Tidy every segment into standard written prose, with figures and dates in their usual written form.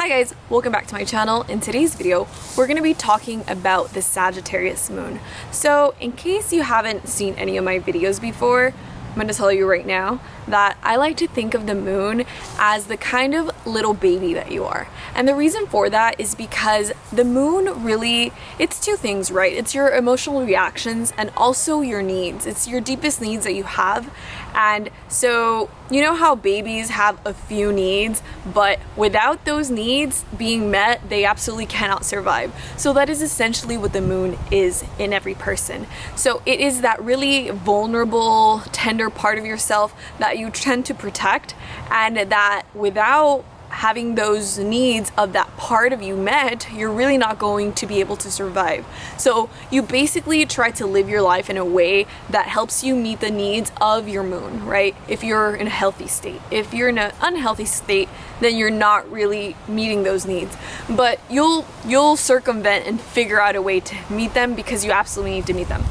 Hi guys, welcome back to my channel. In today's video, we're going to be talking about the Sagittarius Moon. So in case you haven't seen any of my videos before, I'm going to tell you right now that I like to think of the moon as the kind of little baby that you are. And the reason for that is because the moon really, it's two things, right? It's your emotional reactions and also your needs. It's your deepest needs that you have. And so, you know how babies have a few needs, but without those needs being met, they absolutely cannot survive. So that is essentially what the moon is in every person. So it is that really vulnerable, tender part of yourself that you tend to protect, and that without having those needs of that part of you met, you're really not going to be able to survive. So you basically try to live your life in a way that helps you meet the needs of your moon, right? If you're in a healthy state. If you're in an unhealthy state, then you're not really meeting those needs. But you'll circumvent and figure out a way to meet them because you absolutely need to meet them.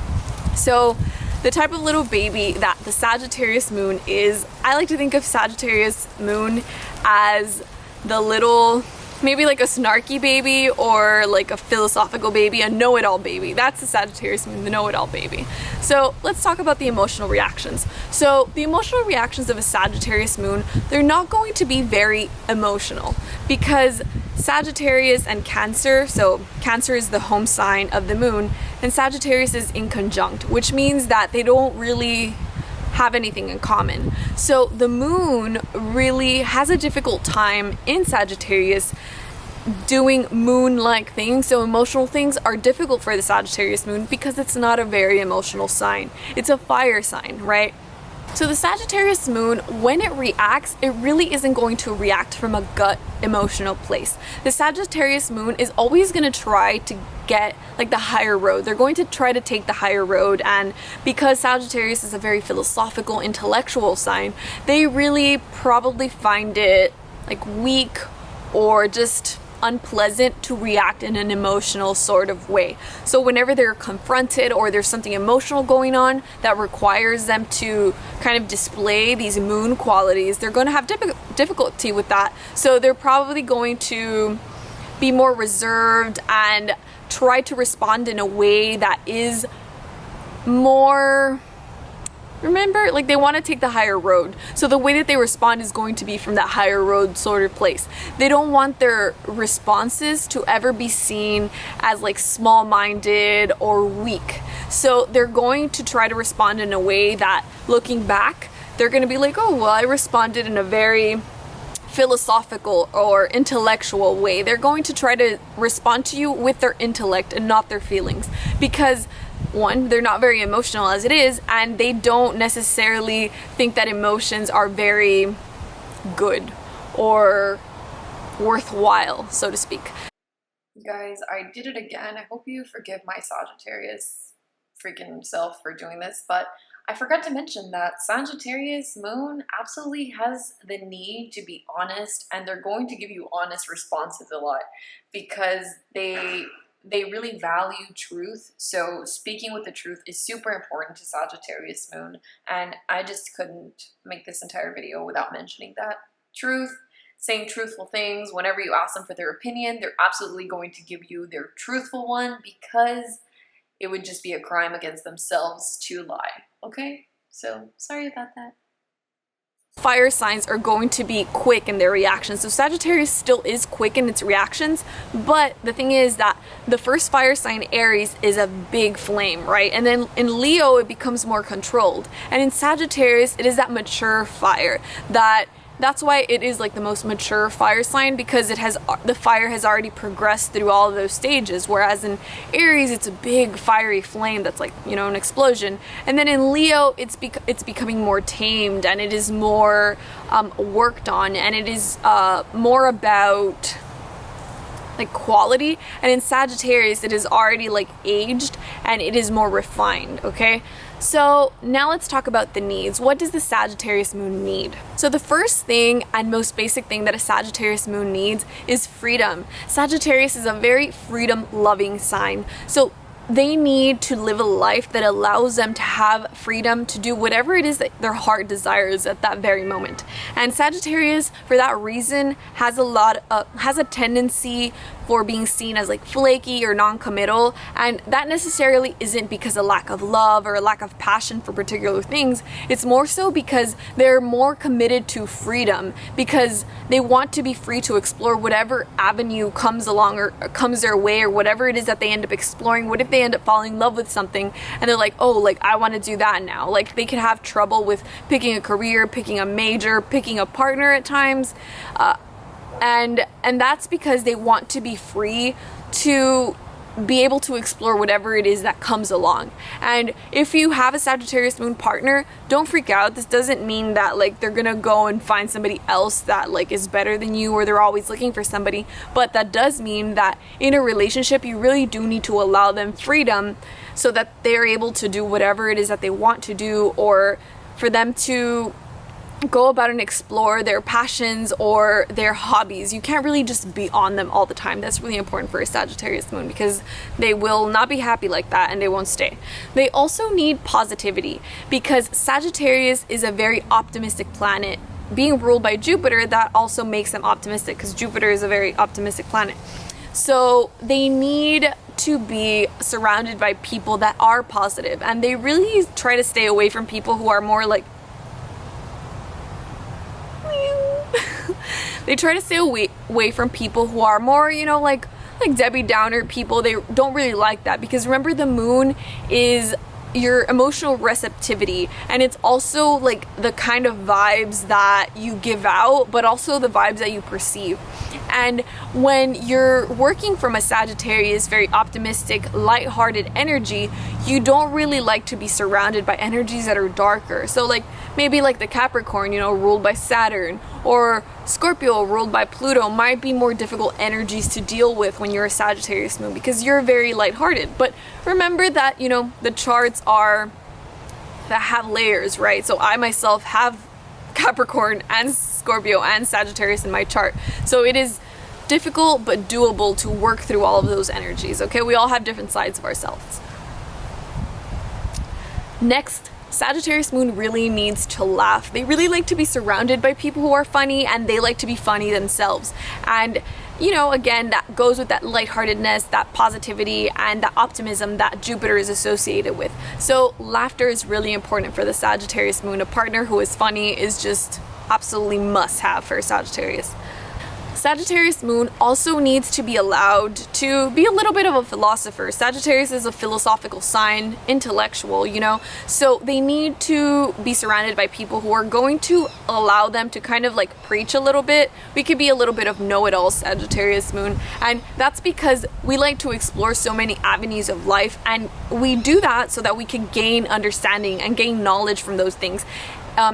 So the type of little baby that the Sagittarius Moon is, I like to think of Sagittarius Moon as the little, maybe like a snarky baby or like a philosophical baby, a know-it-all baby. That's the Sagittarius Moon, the know-it-all baby. So let's talk about the emotional reactions. So the emotional reactions of a Sagittarius Moon, they're not going to be very emotional because Sagittarius and Cancer, so Cancer is the home sign of the moon, and Sagittarius is in conjunct, which means that they don't really have anything in common. So the moon really has a difficult time in Sagittarius doing moon-like things. So emotional things are difficult for the Sagittarius moon because it's not a very emotional sign. It's a fire sign, right? So the Sagittarius moon, when it reacts, it really isn't going to react from a gut emotional place. The Sagittarius moon is always going to try to get like the higher road. They're going to try to take the higher road, and because Sagittarius is a very philosophical, intellectual sign, they really probably find it like weak or just unpleasant to react in an emotional sort of way. So whenever they're confronted or there's something emotional going on that requires them to kind of display these moon qualities, they're going to have difficulty with that. So they're probably going to be more reserved and try to respond in a way that is more, remember, like they want to take the higher road. So the way that they respond is going to be from that higher road sort of place. They don't want their responses to ever be seen as like small-minded or weak. So they're going to try to respond in a way that, looking back, they're going to be like, oh, well, I responded in a very philosophical or intellectual way. They're going to try to respond to you with their intellect and not their feelings, because one, they're not very emotional as it is, and they don't necessarily think that emotions are very good or worthwhile, so to speak. Guys, I did it again. I hope you forgive my Sagittarius freaking self for doing this, but I forgot to mention that Sagittarius Moon absolutely has the need to be honest, and they're going to give you honest responses a lot because they really value truth. So speaking with the truth is super important to Sagittarius Moon, and I just couldn't make this entire video without mentioning that. Truth, saying truthful things. Whenever you ask them for their opinion, they're absolutely going to give you their truthful one because it would just be a crime against themselves to lie. Okay? So sorry about that. Fire signs are going to be quick in their reactions. So Sagittarius still is quick in its reactions, but the thing is that the first fire sign, Aries, is a big flame, right? And then in Leo, it becomes more controlled. And in Sagittarius, it is that mature fire. That's why it is like the most mature fire sign, because the fire has already progressed through all of those stages. Whereas in Aries, it's a big fiery flame that's like, you know, an explosion. And then in Leo, it's becoming more tamed, and it is more worked on, and it is more about like quality. And in Sagittarius, it is already like aged and it is more refined. Okay, so now let's talk about the needs. What does the Sagittarius moon need? So the first thing and most basic thing that a Sagittarius moon needs is freedom. Sagittarius is a very freedom loving sign. So they need to live a life that allows them to have freedom to do whatever it is that their heart desires at that very moment. And Sagittarius, for that reason, has a tendency for being seen as like flaky or non-committal, and that necessarily isn't because of lack of love or a lack of passion for particular things. It's more so because they're more committed to freedom, because they want to be free to explore whatever avenue comes along or comes their way, or whatever it is that they end up exploring. What if they end up falling in love with something and they're like, oh, like I want to do that now? Like they could have trouble with picking a career, picking a major, picking a partner at times, and that's because they want to be free to be able to explore whatever it is that comes along. And if you have a Sagittarius moon partner, don't freak out. This doesn't mean that like they're gonna go and find somebody else that like is better than you, or they're always looking for somebody, but that does mean that in a relationship you really do need to allow them freedom so that they're able to do whatever it is that they want to do, or for them to go about and explore their passions or their hobbies. You can't really just be on them all the time. That's really important for a Sagittarius moon, because they will not be happy like that and they won't stay. They also need positivity, because Sagittarius is a very optimistic planet. Being ruled by Jupiter, that also makes them optimistic, because Jupiter is a very optimistic planet. So they need to be surrounded by people that are positive, and they really try to stay away from people who are more like they try to stay away from people who are more, you know, like Debbie Downer people. They don't really like that, because remember, the moon is your emotional receptivity, and it's also like the kind of vibes that you give out, but also the vibes that you perceive. And when you're working from a Sagittarius, very optimistic, light-hearted energy, you don't really like to be surrounded by energies that are darker. So like maybe like the Capricorn, you know, ruled by Saturn, or Scorpio ruled by Pluto, might be more difficult energies to deal with when you're a Sagittarius moon, because you're very lighthearted. But remember that, you know, the charts that have layers, right? So I myself have Capricorn and Scorpio and Sagittarius in my chart. So it is difficult but doable to work through all of those energies, okay? We all have different sides of ourselves. Next, Sagittarius moon really needs to laugh. They really like to be surrounded by people who are funny, and they like to be funny themselves. And you know, again, that goes with that lightheartedness, that positivity, and that optimism that Jupiter is associated with. So laughter is really important for the Sagittarius moon. A partner who is funny is just absolutely must have for Sagittarius. Sagittarius moon also needs to be allowed to be a little bit of a philosopher. Sagittarius is a philosophical sign, intellectual, you know, so they need to be surrounded by people who are going to allow them to kind of like preach a little bit. We could be a little bit of know-it-all Sagittarius moon, and that's because we like to explore so many avenues of life, and we do that so that we can gain understanding and gain knowledge from those things.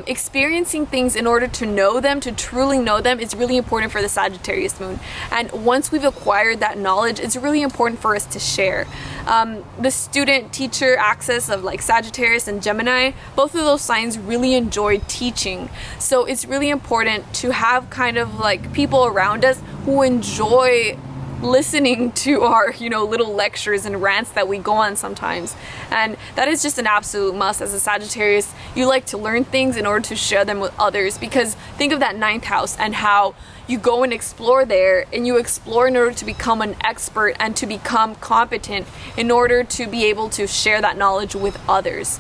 Experiencing things in order to know them, to truly know them, is really important for the Sagittarius moon. And once we've acquired that knowledge, it's really important for us to share. The student-teacher axis of like Sagittarius and Gemini, both of those signs really enjoy teaching. So it's really important to have kind of like people around us who enjoy listening to our, you know, little lectures and rants that we go on sometimes. And that is just an absolute must. As a Sagittarius, you like to learn things in order to share them with others, because think of that 9th house and how you go and explore there, and you explore in order to become an expert and to become competent in order to be able to share that knowledge with others.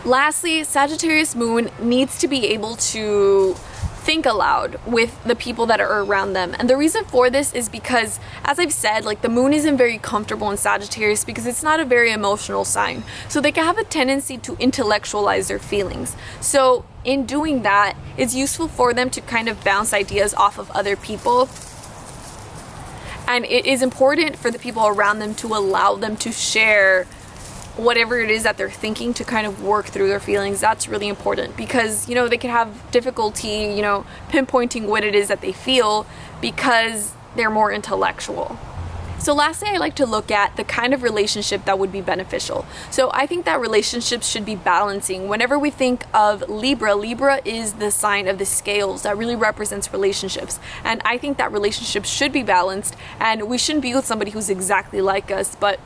Lastly, Sagittarius moon needs to be able to think aloud with the people that are around them. And the reason for this is because, as I've said, like the moon isn't very comfortable in Sagittarius because it's not a very emotional sign. So they can have a tendency to intellectualize their feelings. So in doing that, it's useful for them to kind of bounce ideas off of other people. And it is important for the people around them to allow them to share whatever it is that they're thinking, to kind of work through their feelings. That's really important, because, you know, they can have difficulty, you know, pinpointing what it is that they feel because they're more intellectual. So lastly, I like to look at the kind of relationship that would be beneficial. So I think that relationships should be balancing. Whenever we think of Libra, Libra is the sign of the scales that really represents relationships. And I think that relationships should be balanced, and we shouldn't be with somebody who's exactly like us, but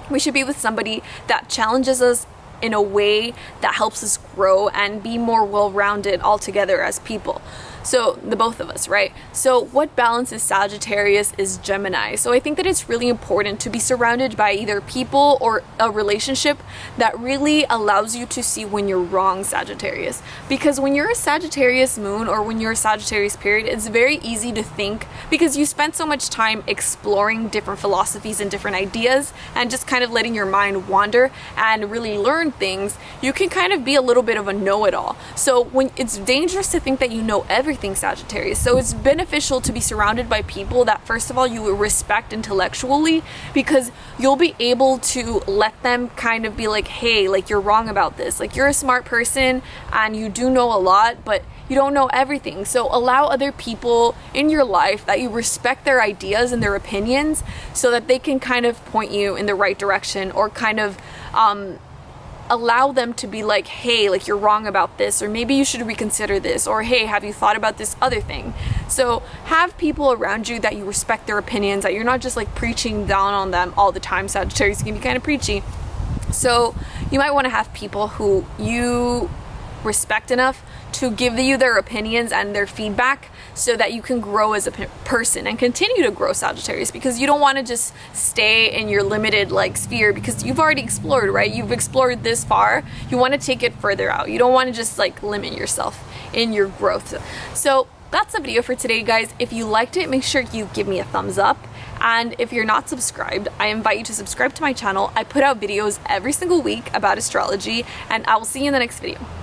We should be with somebody that challenges us in a way that helps us grow and be more well-rounded altogether as people. So the both of us, right? So what balances Sagittarius is Gemini. So I think that it's really important to be surrounded by either people or a relationship that really allows you to see when you're wrong, Sagittarius. Because when you're a Sagittarius moon or when you're a Sagittarius period, it's very easy to think, because you spend so much time exploring different philosophies and different ideas and just kind of letting your mind wander and really learn things, you can kind of be a little bit of a know-it-all. So when it's dangerous to think that you know everything, Sagittarius. So it's beneficial to be surrounded by people that, first of all, you will respect intellectually, because you'll be able to let them kind of be like, hey, like, you're wrong about this. Like, you're a smart person and you do know a lot, but you don't know everything. So allow other people in your life that you respect their ideas and their opinions, so that they can kind of point you in the right direction, or kind of allow them to be like, hey, like, you're wrong about this, or maybe you should reconsider this, or hey, have you thought about this other thing? So have people around you that you respect their opinions, that you're not just like preaching down on them all the time. Sagittarius can be kind of preachy. So you might want to have people who you respect enough to give you their opinions and their feedback, so that you can grow as a person and continue to grow, Sagittarius, because you don't want to just stay in your limited like sphere, because you've already explored, right? You've explored this far. You want to take it further out. You don't want to just like limit yourself in your growth. So that's the video for today, guys. If you liked it, make sure you give me a thumbs up. And if you're not subscribed, I invite you to subscribe to my channel. I put out videos every single week about astrology, and I will see you in the next video.